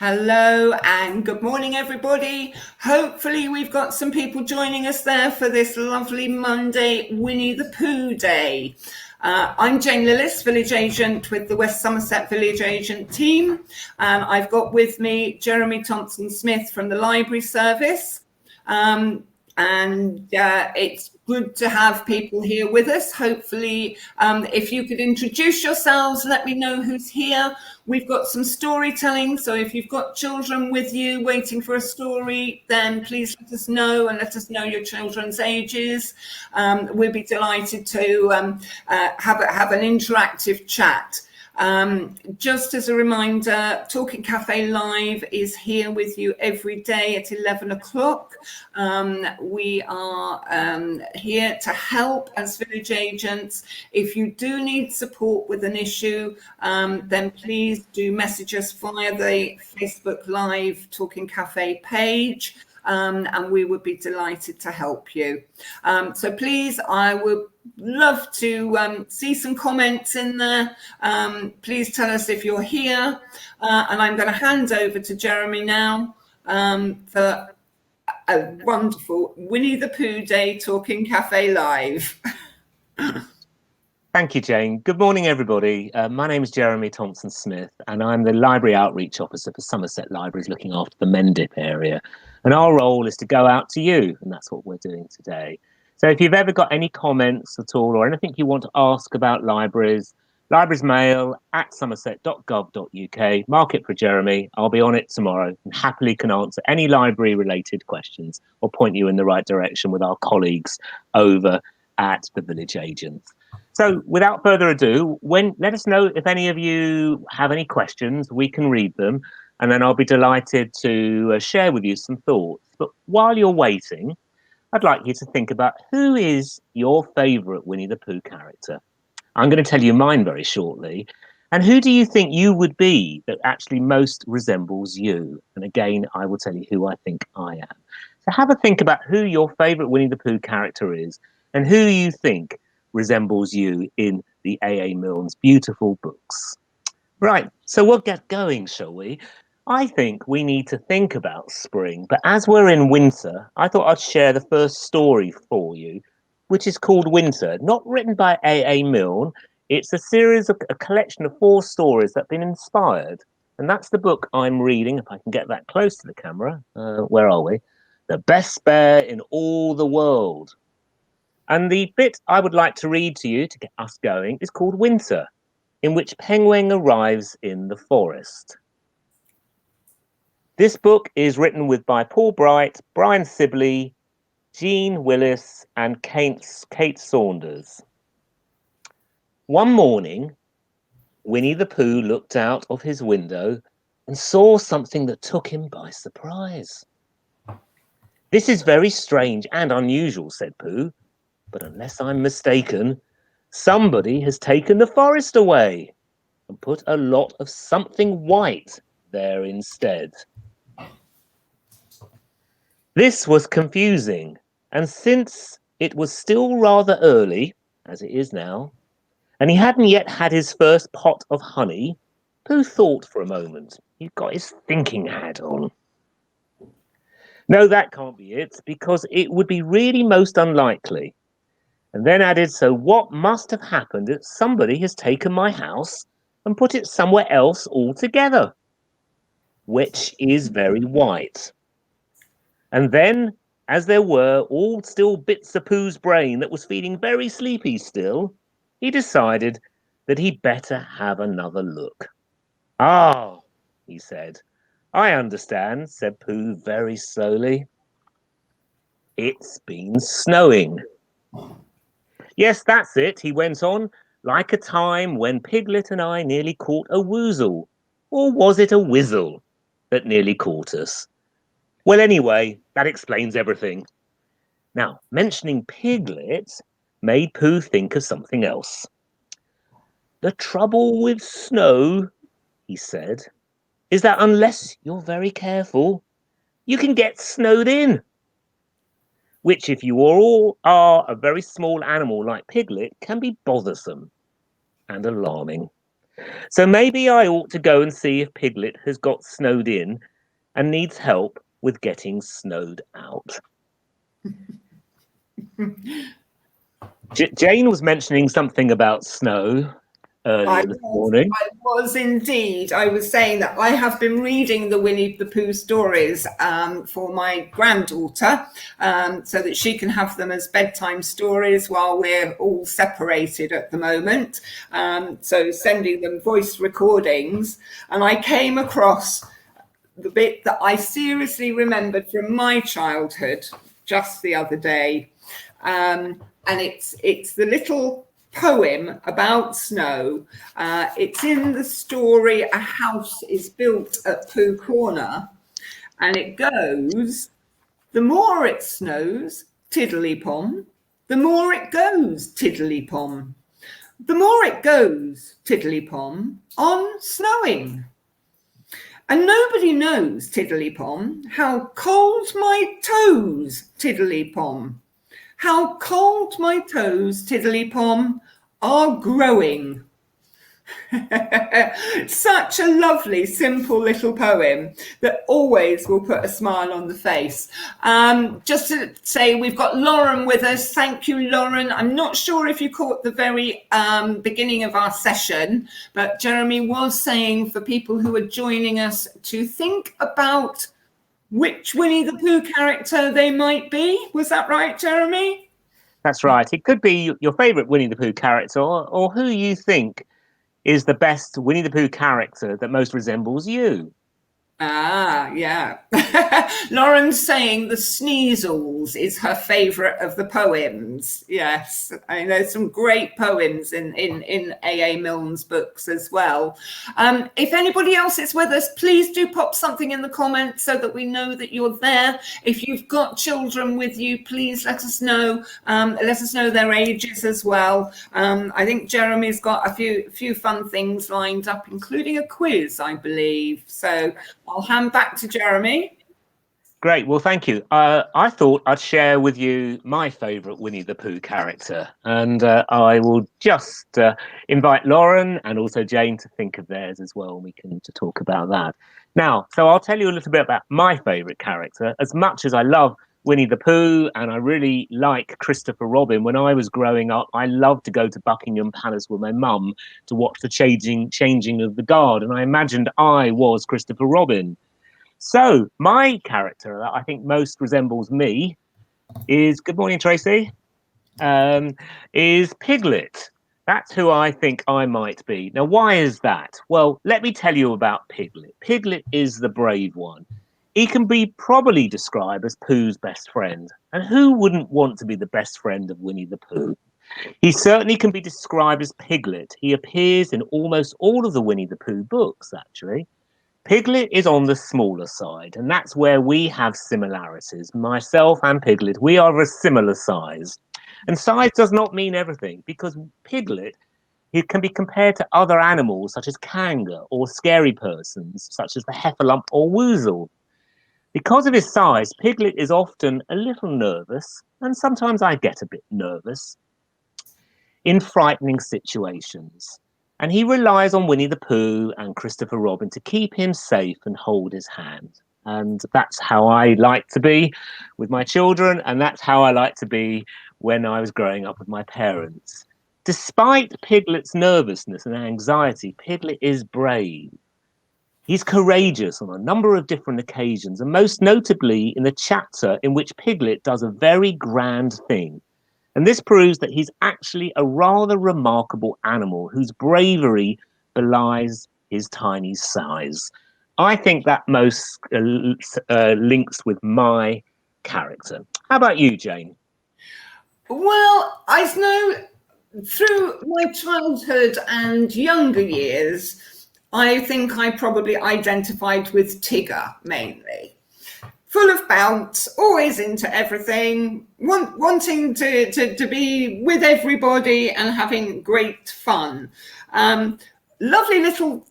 Hello and good morning, everybody. Hopefully we've got some people joining us there for this lovely Monday Winnie the Pooh Day. I'm Jane Lillis, Village Agent with the West Somerset Village Agent team. I've got with me Jeremy Thompson Smith from the Library Service. It's good to have people here with us. Hopefully, if you could introduce yourselves, let me know who's here. We've got some storytelling, so if you've got children with you waiting for a story, then please let us know and let us know your children's ages. We'll be delighted to have an interactive chat. Just as a reminder, Talking Cafe Live is here with you every day at 11 o'clock. We are here to help as village agents. If you do need support with an issue, then please do message us via the Facebook Live Talking Cafe page. And we would be delighted to help you. So please, I would love to see some comments in there. Please tell us if you're here. And I'm going to hand over to Jeremy now for a wonderful Winnie the Pooh Day Talking Cafe Live. Thank you, Jane. Good morning, everybody. My name is Jeremy Thompson Smith, and I'm the Library Outreach Officer for Somerset Libraries, looking after the Mendip area. And our role is to go out to you, and that's what we're doing today. So if you've ever got any comments at all or anything you want to ask about libraries, librariesmail@somerset.gov.uk, mark it for Jeremy. I'll be on it tomorrow and happily can answer any library-related questions or point you in the right direction with our colleagues over at the Village Agents. So without further ado, let us know if any of you have any questions. We can read them, and then I'll be delighted to share with you some thoughts. But while you're waiting, I'd like you to think about who is your favourite Winnie the Pooh character. I'm going to tell you mine very shortly. And who do you think you would be that actually most resembles you? And again, I will tell you who I think I am. So have a think about who your favourite Winnie the Pooh character is and who you think resembles you in the A.A. Milne's beautiful books. Right, so we'll get going, shall we? I think we need to think about spring, but as we're in winter, I thought I'd share the first story for you, which is called Winter, not written by A.A. Milne. It's a collection of 4 stories that have been inspired, and that's the book I'm reading, if I can get that close to the camera. Where are we? The Best Bear in All the World. And the bit I would like to read to you to get us going is called Winter, in which Penguin arrives in the forest. This book is written by Paul Bright, Brian Sibley, Jean Willis, and Kate Saunders. One morning, Winnie the Pooh looked out of his window and saw something that took him by surprise. "This is very strange and unusual," said Pooh. "But unless I'm mistaken, somebody has taken the forest away and put a lot of something white there instead." This was confusing, and since it was still rather early, as it is now, and he hadn't yet had his first pot of honey, Pooh thought for a moment. He'd got his thinking hat on. "No, that can't be it, because it would be really most unlikely." And then added, "So what must have happened is somebody has taken my house and put it somewhere else altogether, which is very white." And then, as there were all still bits of Pooh's brain that was feeling very sleepy still, he decided that he'd better have another look. "Ah," he said. "I understand," said Pooh very slowly. "It's been snowing." "Yes, that's it," he went on, "like a time when Piglet and I nearly caught a woozle. Or was it a whizzle that nearly caught us? Well, anyway, that explains everything." Now, mentioning Piglet made Pooh think of something else. "The trouble with snow," he said, "is that unless you're very careful, you can get snowed in. Which, if you all are a very small animal like Piglet, can be bothersome and alarming. So maybe I ought to go and see if Piglet has got snowed in and needs help with getting snowed out. Jane was mentioning something about snow earlier this morning. I was indeed. I was saying that I have been reading the Winnie the Pooh stories for my granddaughter so that she can have them as bedtime stories while we're all separated at the moment. So sending them voice recordings. And I came across the bit that I seriously remembered from my childhood just the other day. And it's the little poem about snow. It's in the story A House is Built at Pooh Corner, and it goes, the more it snows, tiddly-pom, the more it goes, tiddly-pom. The more it goes, tiddly-pom, on snowing. And nobody knows, tiddly-pom, how cold my toes, tiddly-pom. How cold my toes, tiddly-pom, are growing. Such a lovely, simple little poem that always will put a smile on the face. Just to say, we've got Lauren with us. Thank you, Lauren. I'm not sure if you caught the very beginning of our session, but Jeremy was saying for people who are joining us to think about which Winnie the Pooh character they might be. Was that right, Jeremy? That's right. It could be your favourite Winnie the Pooh character, or who you think is the best Winnie the Pooh character that most resembles you. Ah, yeah. Lauren's saying the Sneasels is her favourite of the poems. Yes, I know some great poems in A.A. Milne's books as well. If anybody else is with us, please do pop something in the comments so that we know that you're there. If you've got children with you, please let us know. Let us know their ages as well. I think Jeremy's got a few fun things lined up, including a quiz, I believe. So I'll hand back to Jeremy. Great. Well, thank you. I thought I'd share with you my favourite Winnie the Pooh character. And I will just invite Lauren and also Jane to think of theirs as well. And we can to talk about that. Now, so I'll tell you a little bit about my favourite character. As much as I love Winnie the Pooh and I really like Christopher Robin, when I was growing up, I loved to go to Buckingham Palace with my mum to watch the changing of the guard. And I imagined I was Christopher Robin. So my character that I think most resembles me is, good morning, Tracy, is Piglet. That's who I think I might be. Now, why is that? Well, let me tell you about Piglet. Piglet is the brave one. He can be probably described as Pooh's best friend. And who wouldn't want to be the best friend of Winnie the Pooh? He certainly can be described as Piglet. He appears in almost all of the Winnie the Pooh books, actually. Piglet is on the smaller side, and that's where we have similarities. Myself and Piglet, we are of a similar size. And size does not mean everything, because Piglet, he can be compared to other animals such as Kanga or scary persons such as the Heffalump or Woozle. Because of his size, Piglet is often a little nervous, and sometimes I get a bit nervous, in frightening situations. And he relies on Winnie the Pooh and Christopher Robin to keep him safe and hold his hand. And that's how I like to be with my children, and that's how I like to be when I was growing up with my parents. Despite Piglet's nervousness and anxiety, Piglet is brave. He's courageous on a number of different occasions, and most notably in the chapter in which Piglet does a very grand thing. And this proves that he's actually a rather remarkable animal whose bravery belies his tiny size. I think that most links with my character. How about you, Jane? Well, I know through my childhood and younger years, I think I probably identified with Tigger mainly. Full of bounce, always into everything, wanting to be with everybody and having great fun. Lovely little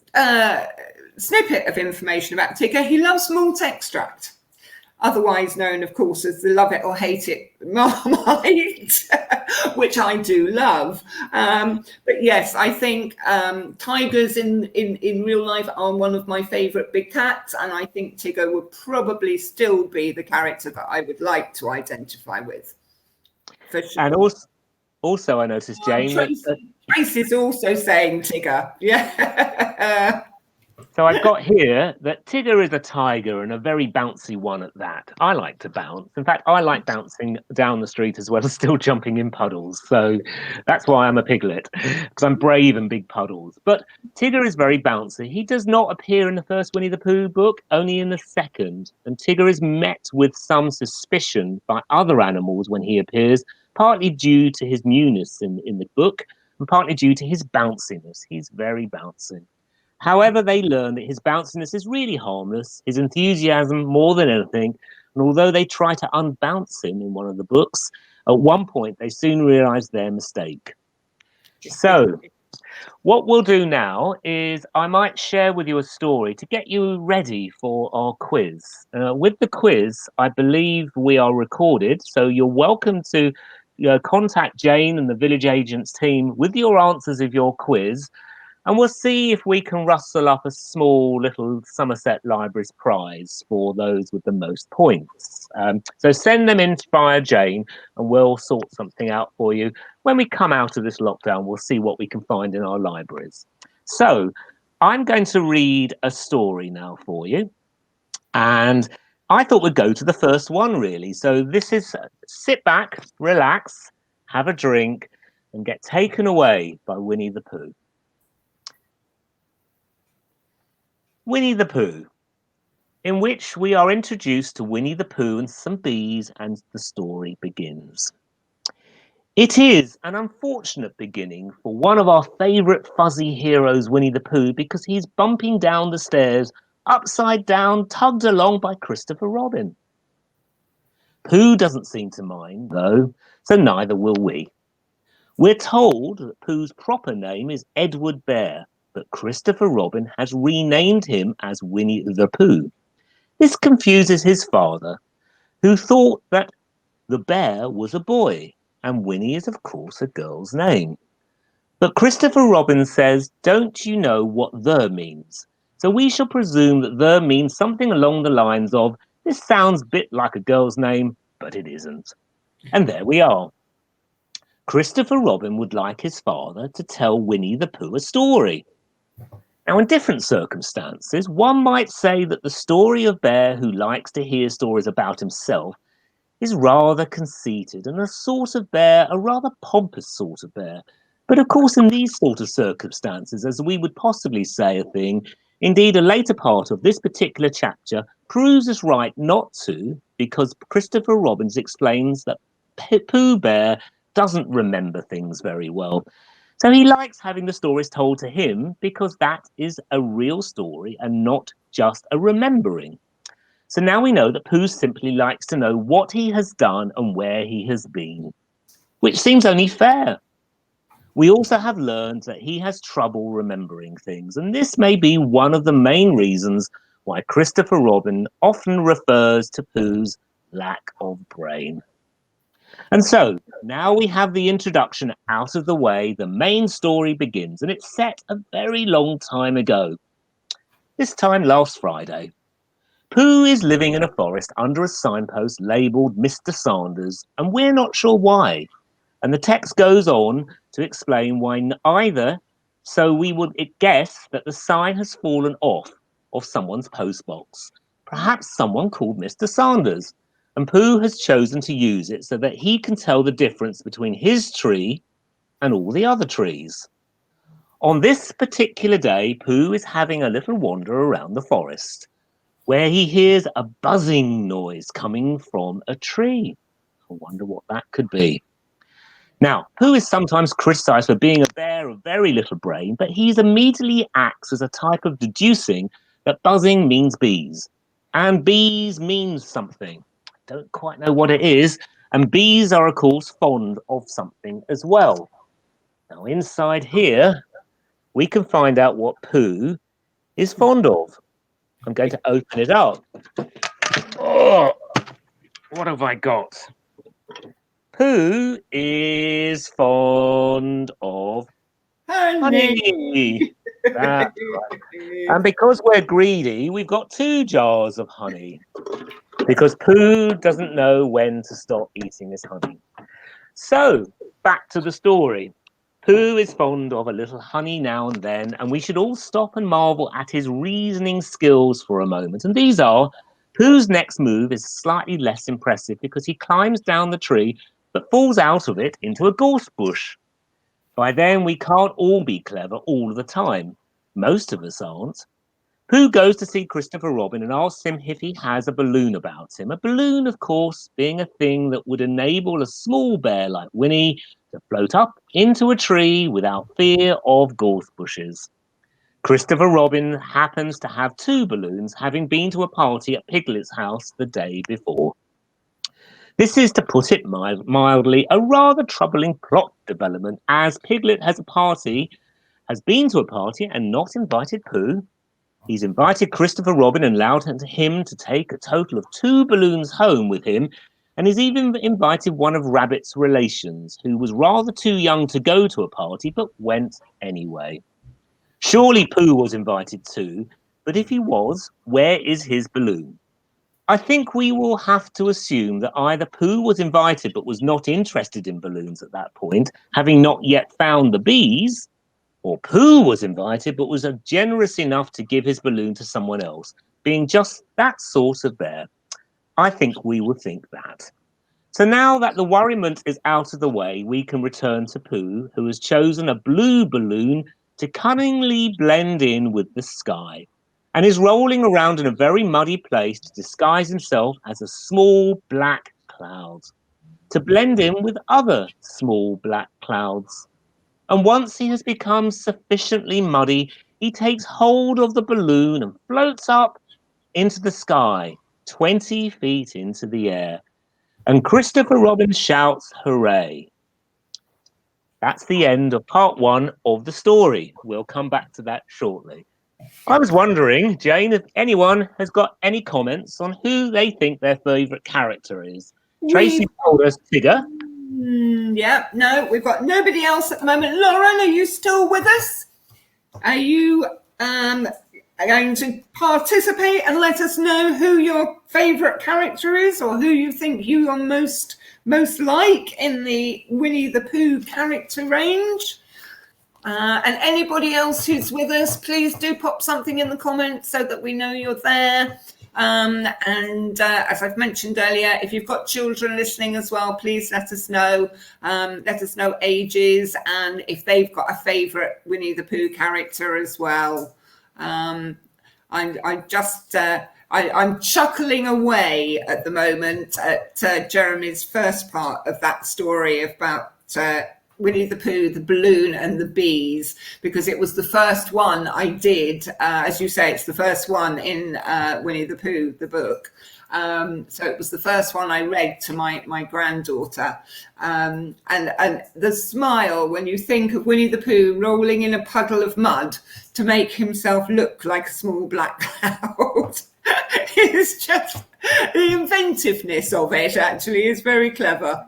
snippet of information about Tigger. He loves malt extract, otherwise known, of course, as the love it or hate it Marmite. which I do love. But yes, I think tigers in real life are one of my favourite big cats, and I think Tigger would probably still be the character that I would like to identify with. For sure. And also I noticed, Jane, Trace is also saying Tigger. Yeah. So I've got here that Tigger is a tiger, and a very bouncy one at that. I like to bounce. In fact, I like bouncing down the street as well as still jumping in puddles. So that's why I'm a piglet, because I'm brave in big puddles. But Tigger is very bouncy. He does not appear in the first Winnie the Pooh book, only in the second. And Tigger is met with some suspicion by other animals when he appears, partly due to his newness in the book, and partly due to his bounciness. He's very bouncy. However, they learn that his bounciness is really harmless, his enthusiasm more than anything, and although they try to unbounce him in one of the books, at one point they soon realise their mistake. So, what we'll do now is I might share with you a story to get you ready for our quiz. With the quiz, I believe we are recorded, so you're welcome to contact Jane and the Village Agents team with your answers of your quiz. And we'll see if we can rustle up a small little Somerset Libraries prize for those with the most points. So send them in via Jane and we'll sort something out for you. When we come out of this lockdown, we'll see what we can find in our libraries. So I'm going to read a story now for you. And I thought we'd go to the first one, really. So this is sit back, relax, have a drink, and get taken away by Winnie the Pooh. Winnie the Pooh, in which we are introduced to Winnie the Pooh and some bees, and the story begins. It is an unfortunate beginning for one of our favourite fuzzy heroes, Winnie the Pooh, because he's bumping down the stairs, upside down, tugged along by Christopher Robin. Pooh doesn't seem to mind, though, so neither will we. We're told that Pooh's proper name is Edward Bear, but Christopher Robin has renamed him as Winnie the Pooh. This confuses his father, who thought that the bear was a boy, and Winnie is of course a girl's name. But Christopher Robin says, don't you know what the means? So we shall presume that the means something along the lines of, this sounds a bit like a girl's name, but it isn't. And there we are. Christopher Robin would like his father to tell Winnie the Pooh a story. Now, in different circumstances, one might say that the story of Bear who likes to hear stories about himself is rather conceited and a sort of bear, a rather pompous sort of bear. But of course, in these sort of circumstances, as we would possibly say a thing, indeed a later part of this particular chapter proves us right not to, because Christopher Robin explains that Pooh Bear doesn't remember things very well. So he likes having the stories told to him because that is a real story and not just a remembering. So now we know that Pooh simply likes to know what he has done and where he has been, which seems only fair. We also have learned that he has trouble remembering things, and this may be one of the main reasons why Christopher Robin often refers to Pooh's lack of brain. And so, now we have the introduction out of the way, the main story begins, and it's set a very long time ago. This time last Friday. Pooh is living in a forest under a signpost labelled Mr. Sanders, and we're not sure why. And the text goes on to explain why either, so we would guess that the sign has fallen off of someone's postbox. Perhaps someone called Mr. Sanders. And Pooh has chosen to use it so that he can tell the difference between his tree and all the other trees. On this particular day, Pooh is having a little wander around the forest, where he hears a buzzing noise coming from a tree. I wonder what that could be. Now, Pooh is sometimes criticised for being a bear of very little brain, but he immediately acts as a type of deducing that buzzing means bees, and bees means something. I don't quite know what it is, and bees are, of course, fond of something as well. Now, inside here, we can find out what Pooh is fond of. I'm going to open it up. Oh, what have I got? Pooh is fond of honey. That's right. And because we're greedy, we've got 2 jars of honey. Because Pooh doesn't know when to stop eating his honey. So, back to the story. Pooh is fond of a little honey now and then, and we should all stop and marvel at his reasoning skills for a moment. And these are, Pooh's next move is slightly less impressive because he climbs down the tree but falls out of it into a gorse bush. By then, we can't all be clever all the time. Most of us aren't. Pooh goes to see Christopher Robin and asks him if he has a balloon about him. A balloon, of course, being a thing that would enable a small bear like Winnie to float up into a tree without fear of gorse bushes. Christopher Robin happens to have 2 balloons, having been to a party at Piglet's house the day before. This is, to put it mildly, a rather troubling plot development, as Piglet has been to a party and not invited Pooh. He's invited Christopher Robin and allowed him to take a total of 2 balloons home with him, and he's even invited one of Rabbit's relations, who was rather too young to go to a party but went anyway. Surely Pooh was invited too, but if he was, where is his balloon? I think we will have to assume that either Pooh was invited but was not interested in balloons at that point, having not yet found the bees, or Pooh was invited but was generous enough to give his balloon to someone else, being just that sort of bear. I think we will think that. So now that the worriment is out of the way, we can return to Pooh, who has chosen a blue balloon to cunningly blend in with the sky, and is rolling around in a very muddy place to disguise himself as a small black cloud, to blend in with other small black clouds. And once he has become sufficiently muddy, he takes hold of the balloon and floats up into the sky, 20 feet into the air. And Christopher Robin shouts, "Hooray!" That's the end of part 1 of the story. We'll come back to that shortly. I was wondering, Jane, if anyone has got any comments on who they think their favourite character is. Tracy told us Tigger. Yeah, no, we've got nobody else at the moment. Lauren, are you still with us? Are you going to participate and let us know who your favourite character is, or who you think you are most like in the Winnie the Pooh character range? And anybody else who's with us, please do pop something in the comments so that we know you're there. As I've mentioned earlier, if you've got children listening as well, please let us know. Let us know ages and if they've got a favourite Winnie the Pooh character as well. I'm chuckling away at the moment at Jeremy's first part of that story about Winnie the Pooh, the balloon and the bees, because it was the first one I did. As you say, it's the first one in Winnie the Pooh, the book. So it was the first one I read to my granddaughter. And the smile when you think of Winnie the Pooh rolling in a puddle of mud to make himself look like a small black cloud. It's just the inventiveness of it actually is very clever.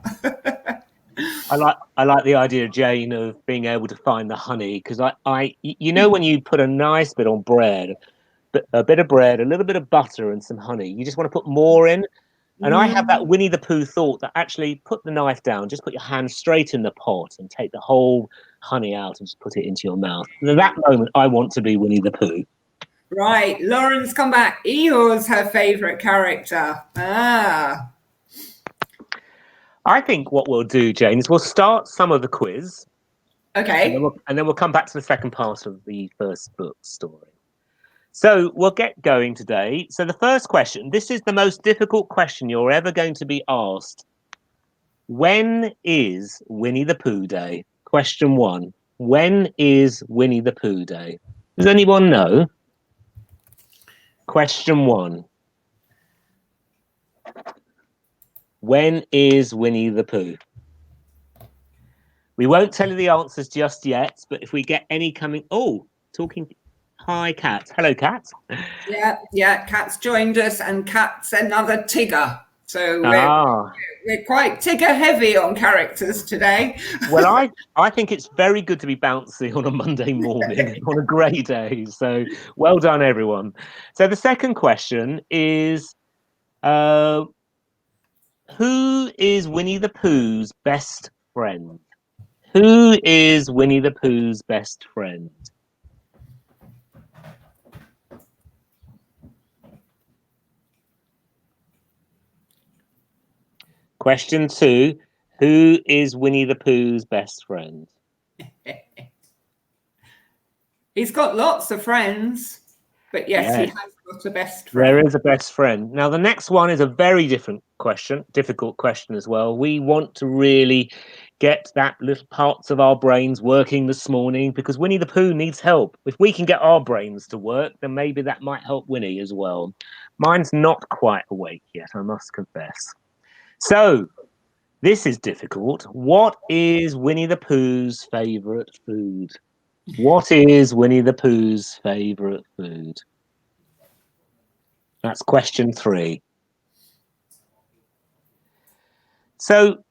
I like the idea, Jane, of being able to find the honey, because I you know, when you put a nice bit on bread, a bit of bread, a little bit of butter and some honey, you just want to put more in. And I have that Winnie the Pooh thought that actually put the knife down, just put your hand straight in the pot and take the whole honey out and just put it into your mouth. And at that moment, I want to be Winnie the Pooh. Right, Lauren's come back. Eeyore's her favourite character. I think what we'll do, Jane, is we'll start some of the quiz. Okay. And then we'll come back to the second part of the first book story. So we'll get going today. So the first question, this is the most difficult question you're ever going to be asked. When is Winnie the Pooh Day? Question 1. When is Winnie the Pooh Day? Does anyone know? Question 1. When is Winnie the Pooh? We won't tell you the answers just yet, but if we get any coming... Oh, talking... Hi, Kat. Hello, Kat. Yeah, Kat's joined us, and Kat's another Tigger. So we're quite Tigger heavy on characters today. Well, I think it's very good to be bouncy on a Monday morning, on a grey day. So well done, everyone. So the second question is, who is Winnie the Pooh's best friend? Who is Winnie the Pooh's best friend? Question 2, who is Winnie the Pooh's best friend? He's got lots of friends, but yes, he has got a best friend. There is a best friend. Now, the next one is a very different question, difficult question as well. We want to really get that little parts of our brains working this morning because Winnie the Pooh needs help. If we can get our brains to work, then maybe that might help Winnie as well. Mine's not quite awake yet, I must confess. So, this is difficult. What is Winnie the Pooh's favourite food? What is Winnie the Pooh's favourite food? That's question 3. So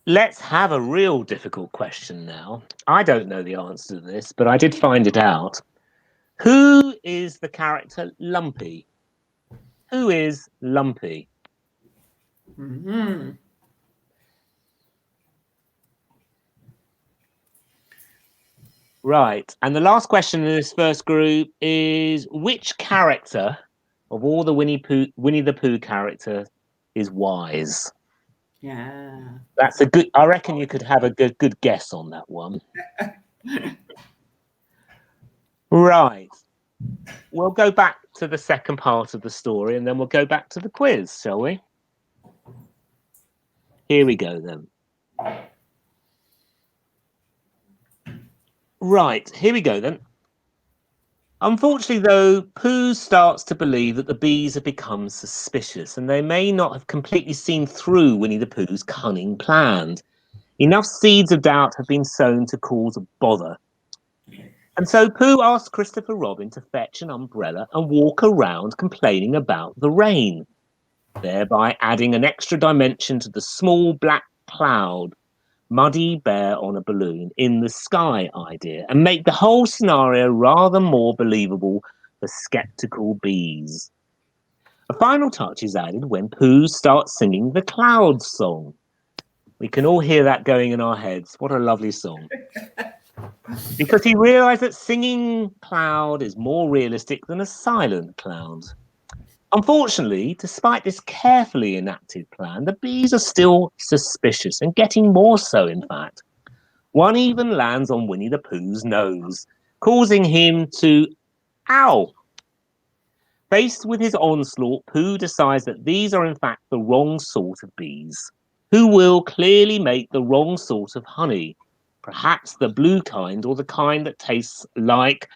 let's have a real difficult question now. I don't know the answer to this, but I did find it out. Who is the character Lumpy? Who is Lumpy? Mm-hmm. Right, and the last question in this first group is, which character of all the Winnie the Pooh characters is wise? Yeah. That's a good, I reckon you could have a good guess on that one. Right. We'll go back to the second part of the story and then we'll go back to the quiz, shall we? Here we go then. Right, here we go then. Unfortunately, though, Pooh starts to believe that the bees have become suspicious and they may not have completely seen through Winnie the Pooh's cunning plan. Enough seeds of doubt have been sown to cause a bother. And so Pooh asks Christopher Robin to fetch an umbrella and walk around complaining about the rain, thereby adding an extra dimension to the small black cloud, muddy bear on a balloon in the sky idea, and make the whole scenario rather more believable for skeptical bees. A final touch is added when Pooh starts singing the Cloud song. We can all hear that going in our heads. What a lovely song. Because he realised that singing cloud is more realistic than a silent cloud. Unfortunately, despite this carefully enacted plan, the bees are still suspicious, and getting more so, in fact. One even lands on Winnie the Pooh's nose, causing him to ow. Faced with his onslaught, Pooh decides that these are in fact the wrong sort of bees, who will clearly make the wrong sort of honey, perhaps the blue kind or the kind that tastes like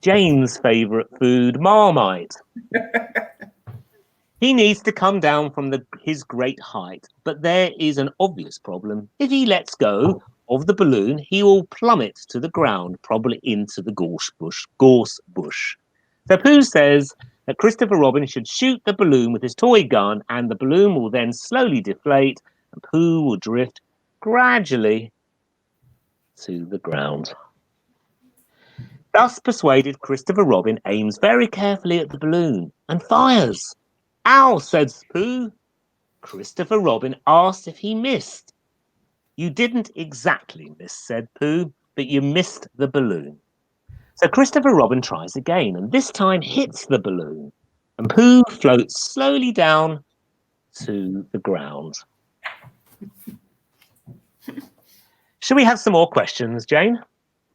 Jane's favourite food, Marmite. He needs to come down from his great height, but there is an obvious problem. If he lets go of the balloon, he will plummet to the ground, probably into the gorse bush. So Pooh says that Christopher Robin should shoot the balloon with his toy gun, and the balloon will then slowly deflate, and Pooh will drift gradually to the ground. Thus persuaded, Christopher Robin aims very carefully at the balloon and fires. Ow, says Pooh. Christopher Robin asked if he missed. You didn't exactly miss, said Pooh, but you missed the balloon. So Christopher Robin tries again, and this time hits the balloon, and Pooh floats slowly down to the ground. Should we have some more questions, Jane?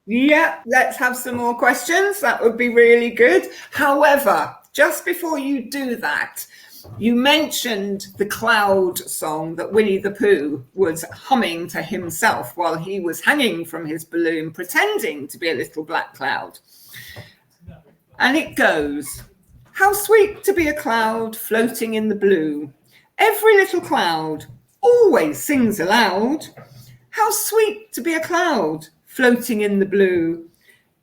Yeah, let's have some more questions. That would be really good. However, just before you do that, you mentioned the Cloud song that Winnie the Pooh was humming to himself while he was hanging from his balloon, pretending to be a little black cloud. And it goes, how sweet to be a cloud floating in the blue. Every little cloud always sings aloud. How sweet to be a cloud floating in the blue.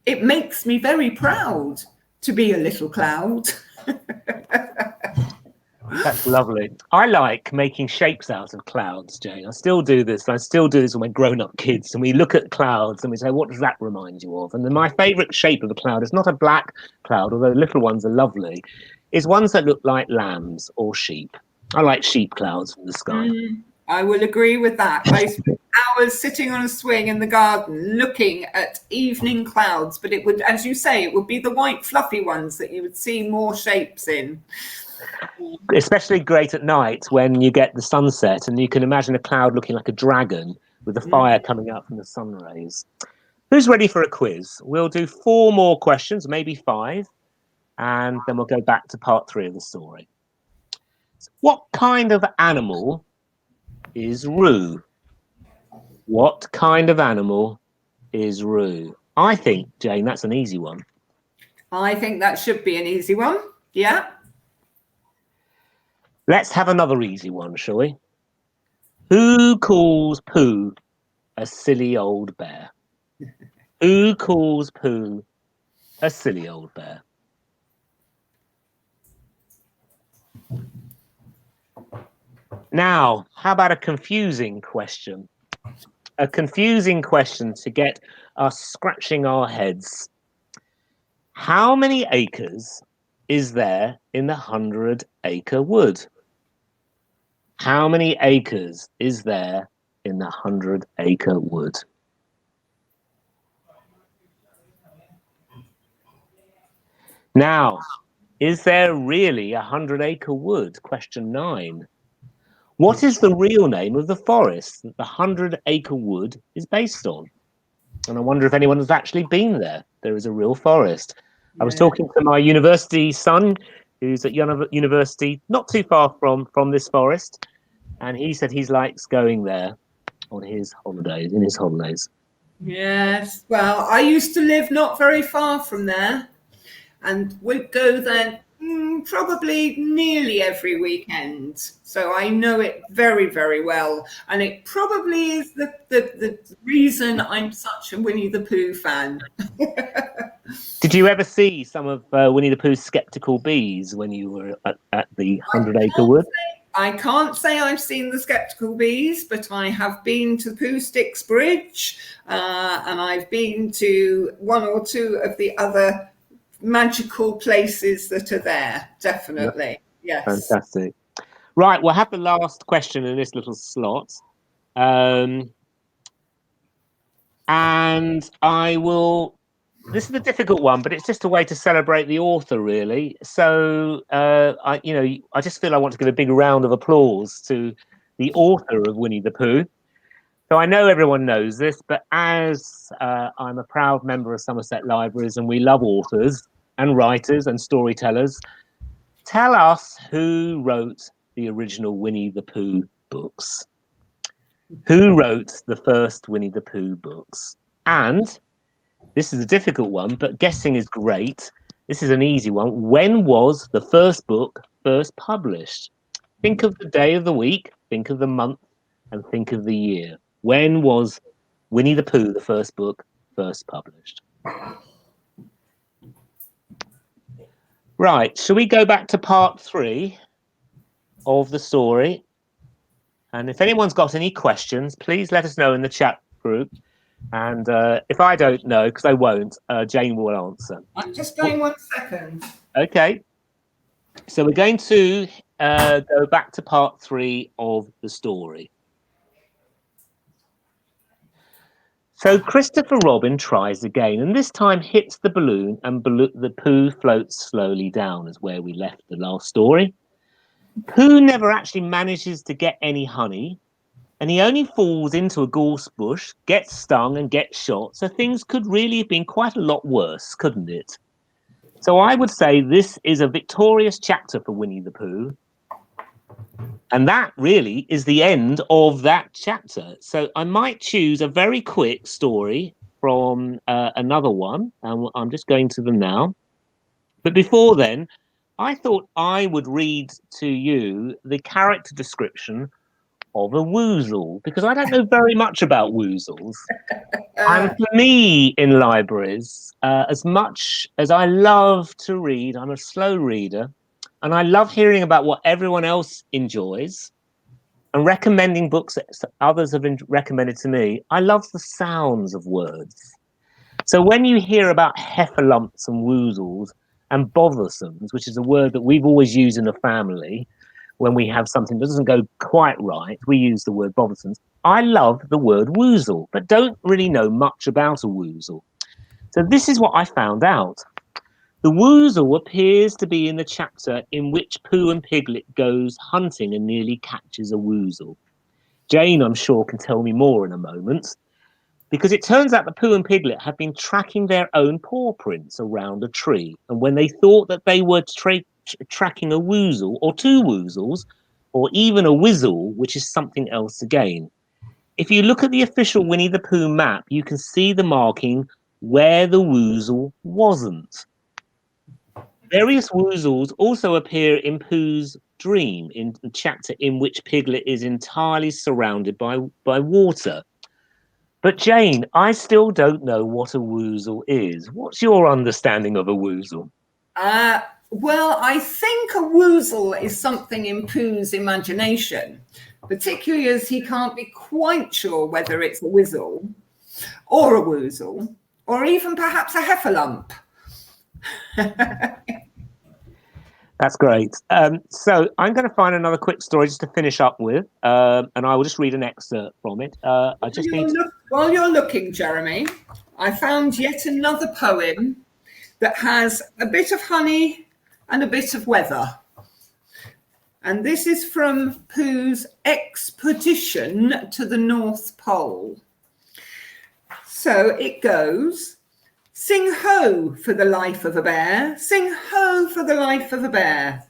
It makes me very proud to be a little cloud. That's lovely. I like making shapes out of clouds, Jane. I still do this. I still do this with my grown-up kids. And we look at clouds and we say, what does that remind you of? And then my favourite shape of a cloud is not a black cloud, although little ones are lovely, is ones that look like lambs or sheep. I like sheep clouds from the sky. I will agree with that. I spent hours sitting on a swing in the garden looking at evening clouds, but it would, as you say, it would be the white fluffy ones that you would see more shapes in. Especially great at night when you get the sunset and you can imagine a cloud looking like a dragon with the fire coming out from the sun rays. Who's ready for a quiz? We'll do 4 more questions, maybe 5, and then we'll go back to part 3 of the story. What kind of animal is Roo? What kind of animal is Roo? I think, Jane, that's an easy one. I think that should be an easy one. Yeah. Let's have another easy one, shall we? Who calls Pooh a silly old bear? Who calls Pooh a silly old bear? Now, how about a confusing question? A confusing question to get us scratching our heads. How many acres is there in the 100-acre wood? How many acres is there in the 100-acre wood? Now, is there really a 100-acre wood? Question 9. What is the real name of the forest that the 100-acre wood is based on? And I wonder if anyone has actually been there. There is a real forest. I was talking to my university son, who's at university not too far from this forest, and he said he likes going there on his holidays, in his holidays. Yes. Well, I used to live not very far from there, and we'd go there probably nearly every weekend. So I know it very, very well. And it probably is the reason I'm such a Winnie the Pooh fan. Did you ever see some of Winnie the Pooh's skeptical bees when you were at the 100-acre wood? I can't say I've seen the skeptical bees, but I have been to the Pooh Sticks Bridge, and I've been to 1 or 2 of the other magical places that are there. Definitely. Yes. Fantastic. Right, we'll have the last question in this little slot. And I will... This is a difficult one, but it's just a way to celebrate the author, really. So, I just feel I want to give a big round of applause to the author of Winnie the Pooh. So I know everyone knows this, but as I'm a proud member of Somerset Libraries and we love authors and writers and storytellers, tell us who wrote the original Winnie the Pooh books. Who wrote the first Winnie the Pooh books? And this is a difficult one, but guessing is great. This is an easy one. When was the first book first published? Think of the day of the week, think of the month, and think of the year. When was Winnie the Pooh, the first book, first published? Right, shall we go back to part 3 of the story? And if anyone's got any questions, please let us know in the chat group. And if I don't know, because I won't, Jane will answer. I'm just going 1 second. Okay. So we're going to go back to part 3 of the story. So Christopher Robin tries again, and this time hits the balloon, and the Pooh floats slowly down, is where we left the last story. Pooh never actually manages to get any honey, and he only falls into a gorse bush, gets stung and gets shot, so things could really have been quite a lot worse, couldn't it? So I would say this is a victorious chapter for Winnie the Pooh, and that really is the end of that chapter. So I might choose a very quick story from another one, and I'm just going to them now. But before then, I thought I would read to you the character description of a woozle, because I don't know very much about woozles. And for me in libraries, as much as I love to read, I'm a slow reader, and I love hearing about what everyone else enjoys and recommending books that others have recommended to me. I love the sounds of words. So when you hear about heffalumps and woozles and bothersomes, which is a word that we've always used in the family, when we have something that doesn't go quite right, we use the word bothersomes. I love the word woozle, but don't really know much about a woozle. So this is what I found out. The woozle appears to be in the chapter in which Pooh and Piglet goes hunting and nearly catches a woozle. Jane, I'm sure, can tell me more in a moment, because it turns out that Pooh and Piglet have been tracking their own paw prints around a tree, and when they thought that they were tracking a woozle or two woozles, or even a whizzle, which is something else again. If you look at the official Winnie the Pooh map, you can see the marking where the woozle wasn't. Various woozles also appear in Pooh's dream, in the chapter in which Piglet is entirely surrounded by water. But Jane, I still don't know what a woozle is. What's your understanding of a woozle? Well, I think a woozle is something in Pooh's imagination, particularly as he can't be quite sure whether it's a whizzle or a woozle, or even perhaps a heffalump. That's great. So I'm going to find another quick story just to finish up with, and I will just read an excerpt from it. While you're looking, Jeremy, I found yet another poem that has a bit of honey and a bit of weather. And this is from Pooh's expedition to the North Pole. So it goes, sing ho for the life of a bear, sing ho for the life of a bear.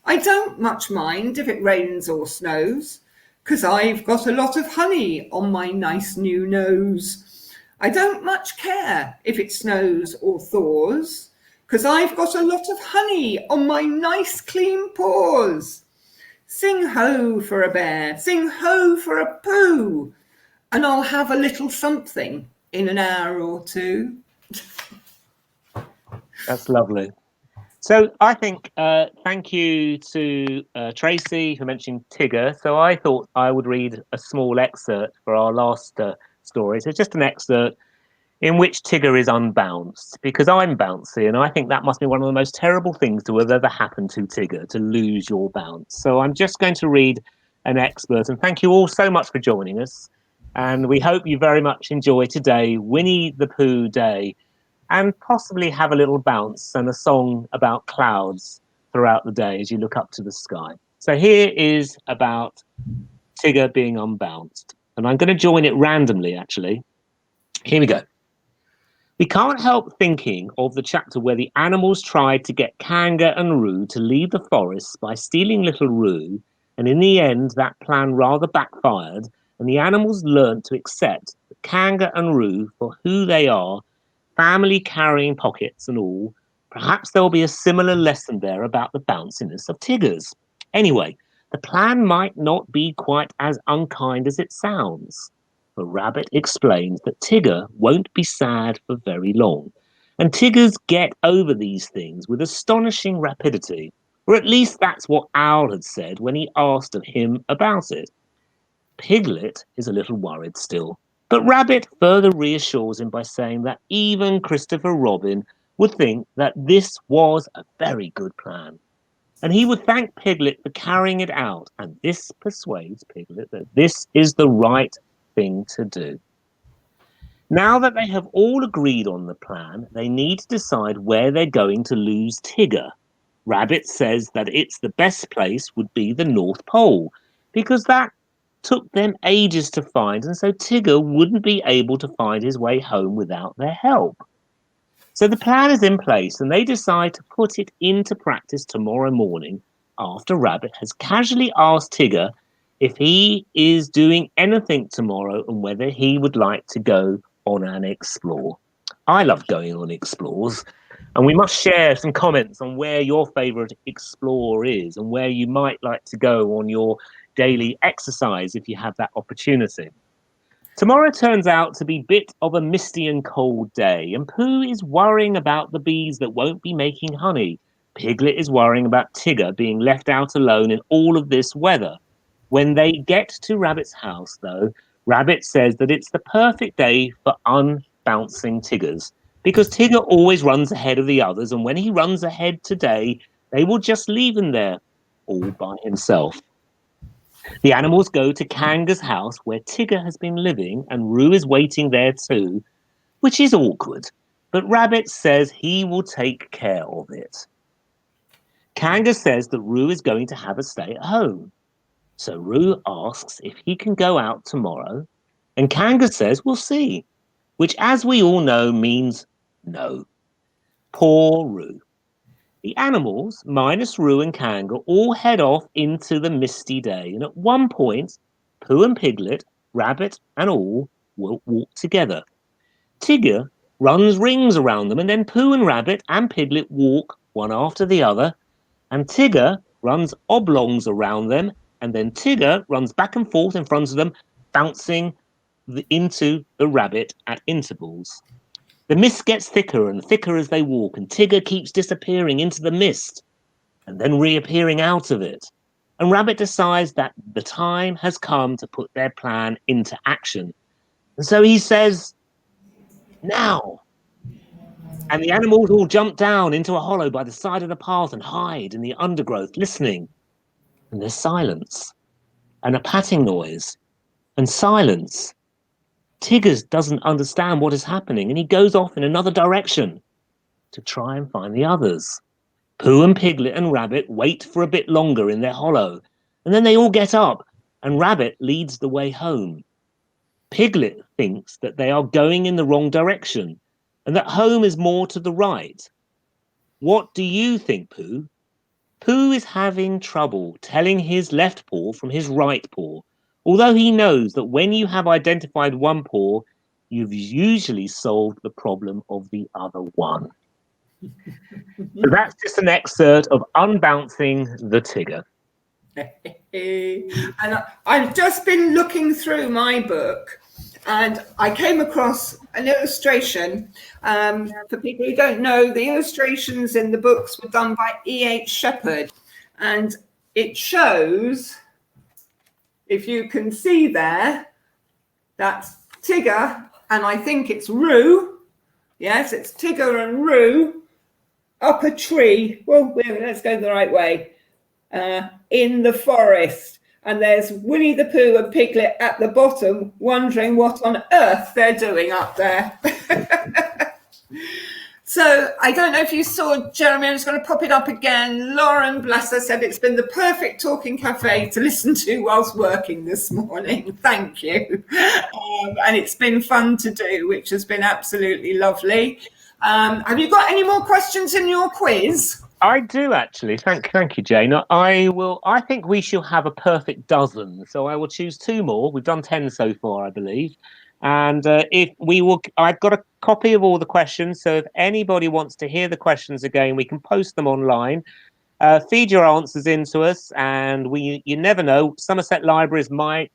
I don't much mind if it rains or snows, 'cause I've got a lot of honey on my nice new nose. I don't much care if it snows or thaws, 'cause I've got a lot of honey on my nice clean paws. Sing ho for a bear, sing ho for a Pooh, and I'll have a little something in an hour or two. That's lovely. So I think, thank you to Tracy for mentioning Tigger. So I thought I would read a small excerpt for our last story. So it's just an excerpt in which Tigger is unbounced, because I'm bouncy, and I think that must be one of the most terrible things to have ever happened to Tigger, to lose your bounce. So I'm just going to read an excerpt, and thank you all so much for joining us. And we hope you very much enjoy today, Winnie the Pooh Day, and possibly have a little bounce and a song about clouds throughout the day as you look up to the sky. So here is about Tigger being unbounced, and I'm going to join it randomly, actually. Here we go. We can't help thinking of the chapter where the animals tried to get Kanga and Roo to leave the forest by stealing little Roo, and in the end that plan rather backfired, and the animals learnt to accept Kanga and Roo for who they are, family carrying pockets and all. Perhaps there'll be a similar lesson there about the bounciness of Tiggers. Anyway, the plan might not be quite as unkind as it sounds. The rabbit explains that Tigger won't be sad for very long, and Tiggers get over these things with astonishing rapidity, or at least that's what Owl had said when he asked of him about it. Piglet is a little worried still, but Rabbit further reassures him by saying that even Christopher Robin would think that this was a very good plan, and he would thank Piglet for carrying it out, and this persuades Piglet that this is the right thing to do. Now that they have all agreed on the plan, they need to decide where they're going to lose Tigger. Rabbit says that it's the best place would be the North Pole, because that took them ages to find, and so Tigger wouldn't be able to find his way home without their help. So the plan is in place, and they decide to put it into practice tomorrow morning after Rabbit has casually asked Tigger if he is doing anything tomorrow and whether he would like to go on an explore. I love going on explores, and we must share some comments on where your favourite explore is and where you might like to go on your daily exercise if you have that opportunity. Tomorrow turns out to be a bit of a misty and cold day, and Pooh is worrying about the bees that won't be making honey, Piglet is worrying about Tigger being left out alone in all of this weather. When they get to Rabbit's house, though, Rabbit says that it's the perfect day for unbouncing Tiggers, because Tigger always runs ahead of the others, and when he runs ahead today, they will just leave him there all by himself. The animals go to Kanga's house, where Tigger has been living, and Roo is waiting there too, which is awkward, but Rabbit says he will take care of it. Kanga says that Roo is going to have a stay at home. So Roo asks if he can go out tomorrow, and Kanga says we'll see, which, as we all know, means no. Poor Roo. The animals, minus Roo and Kanga, all head off into the misty day, and at one point, Pooh and Piglet, Rabbit and all, will walk together. Tigger runs rings around them, and then Pooh and Rabbit and Piglet walk one after the other, and Tigger runs oblongs around them, and then Tigger runs back and forth in front of them, bouncing into the rabbit at intervals. The mist gets thicker and thicker as they walk, and Tigger keeps disappearing into the mist and then reappearing out of it. And Rabbit decides that the time has come to put their plan into action. And so he says, now. And the animals all jump down into a hollow by the side of the path and hide in the undergrowth, listening. And there's silence, and a patting noise, and silence. Tigger doesn't understand what is happening, and he goes off in another direction to try and find the others. Pooh and Piglet and Rabbit wait for a bit longer in their hollow, and then they all get up, and Rabbit leads the way home. Piglet thinks that they are going in the wrong direction, and that home is more to the right. What do you think, Pooh? Pooh is having trouble telling his left paw from his right paw, although he knows that when you have identified one paw, you've usually solved the problem of the other one. So that's just an excerpt of Unbouncing the Tigger. And I've just been looking through my book, and I came across an illustration. For people who don't know, the illustrations in the books were done by E.H. Shepherd, and it shows, if you can see there, that's Tigger, and I think it's Roo. Yes, it's Tigger and Roo up a tree. Well, let's go the right way. In the forest. And there's Winnie the Pooh and Piglet at the bottom, wondering what on earth they're doing up there. So I don't know if you saw, Jeremy, I'm just going to pop it up again. Lauren, bless her, said it's been the perfect talking cafe to listen to whilst working this morning. Thank you. And it's been fun to do, which has been absolutely lovely. Have you got any more questions in your quiz? I do actually. Thank you, Jane. I think we shall have a perfect dozen. So I will choose 2 more. We've done 10 so far, I believe. And I've got a copy of all the questions. So if anybody wants to hear the questions again, we can post them online. Feed your answers into us, and you never know. Somerset Libraries might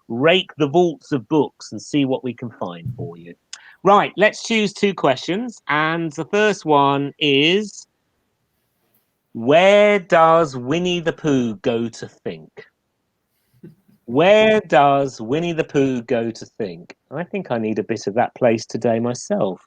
rake the vaults of books and see what we can find for you. Right, let's choose 2 questions. And the first one is, where does Winnie the Pooh go to think? Where does Winnie the Pooh go to think? I think I need a bit of that place today myself.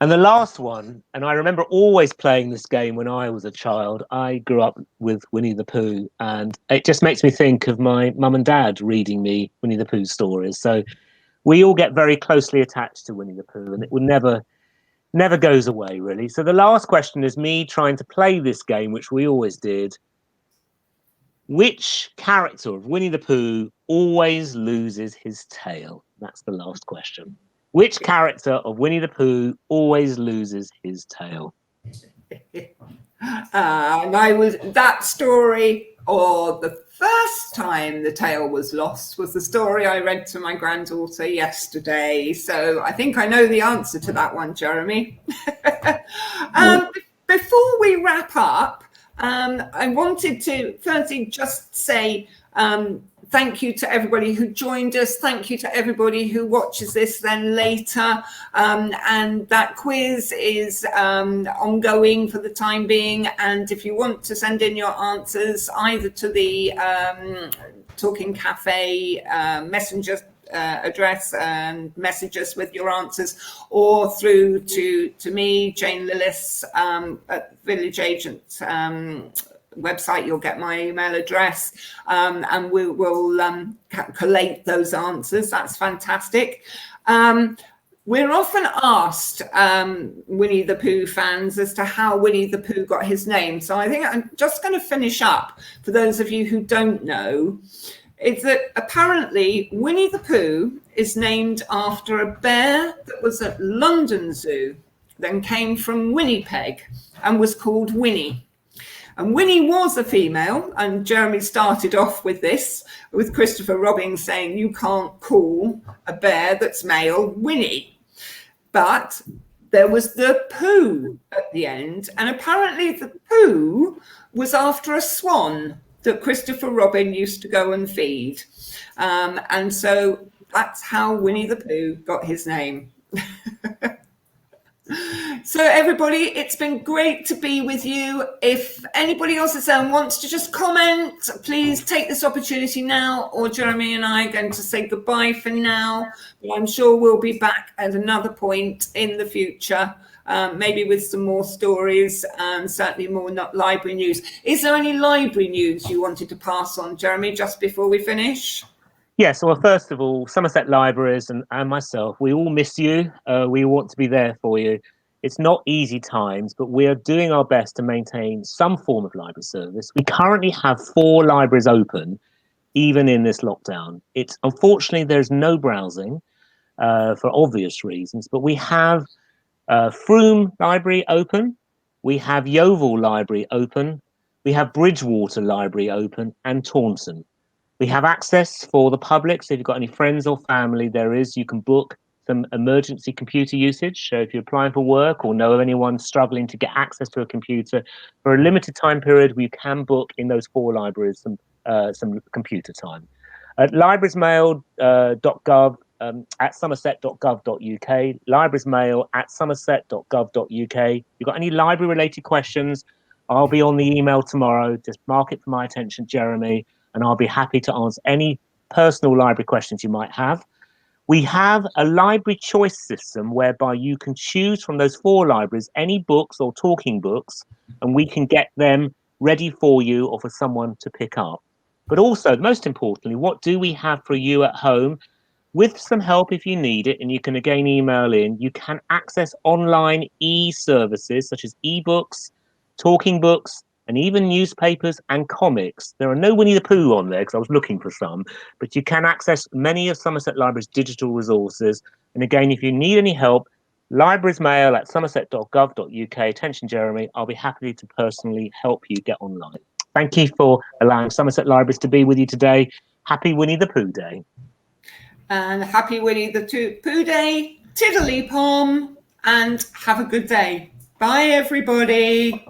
And the last one, and I remember always playing this game when I was a child. I grew up with Winnie the Pooh, and it just makes me think of my mum and dad reading me Winnie the Pooh stories. So we all get very closely attached to Winnie the Pooh, and it will never goes away, really. So the last question is me trying to play this game, which we always did. Which character of Winnie the Pooh always loses his tail? That's the last question. Which character of Winnie the Pooh always loses his tail? And that story, or the first time the tail was lost, was the story I read to my granddaughter yesterday. So I think I know the answer to that one, Jeremy. Before we wrap up, I wanted to firstly just say Thank you to everybody who joined us. Thank you to everybody who watches this then later. And that quiz is ongoing for the time being. And if you want to send in your answers either to the Talking Cafe messenger address and message us with your answers, or through to me, Jane Lillis, at Village Agent website, you'll get my email address, and we will collate those answers. That's fantastic. We're often asked, Winnie the Pooh fans, as to how Winnie the Pooh got his name. So I think I'm just going to finish up for those of you who don't know. It's that apparently Winnie the Pooh is named after a bear that was at London Zoo, then came from Winnipeg and was called Winnie. And Winnie was a female, and Jeremy started off with this, with Christopher Robin saying you can't call a bear that's male Winnie. But there was the Pooh at the end, and apparently the Pooh was after a swan that Christopher Robin used to go and feed. And so that's how Winnie the Pooh got his name. So everybody, it's been great to be with you. If anybody else is there and wants to just comment, please take this opportunity now, or Jeremy and I are going to say goodbye for now. But I'm sure we'll be back at another point in the future, maybe with some more stories and certainly more library news. Is there any library news you wanted to pass on, Jeremy, just before we finish? Yes, well, first of all, Somerset Libraries and myself, we all miss you. We want to be there for you. It's not easy times, but we are doing our best to maintain some form of library service. We currently have 4 libraries open, even in this lockdown. It's unfortunately, there's no browsing for obvious reasons, but we have Frome Library open, we have Yeovil Library open, we have Bridgewater Library open, and Taunton. We have access for the public, so if you've got any friends or family, you can book some emergency computer usage. So if you're applying for work or know of anyone struggling to get access to a computer, for a limited time period, we can book in those 4 libraries some computer time. At librariesmail.gov at somerset.gov.uk, librariesmail at somerset.gov.uk. If you've got any library-related questions, I'll be on the email tomorrow. Just mark it for my attention, Jeremy, and I'll be happy to answer any personal library questions you might have. We have a library choice system whereby you can choose from those 4 libraries any books or talking books, and we can get them ready for you or for someone to pick up. But also, most importantly, what do we have for you at home? With some help if you need it, and you can again email in, you can access online e-services such as ebooks, talking books, and even newspapers and comics. There are no Winnie the Pooh on there because I was looking for some, but you can access many of Somerset Library's digital resources. And again, if you need any help, librariesmail at somerset.gov.uk. Attention, Jeremy, I'll be happy to personally help you get online. Thank you for allowing Somerset Libraries to be with you today. Happy Winnie the Pooh Day. And happy Winnie the Pooh Day, tiddly pom, and have a good day. Bye, everybody.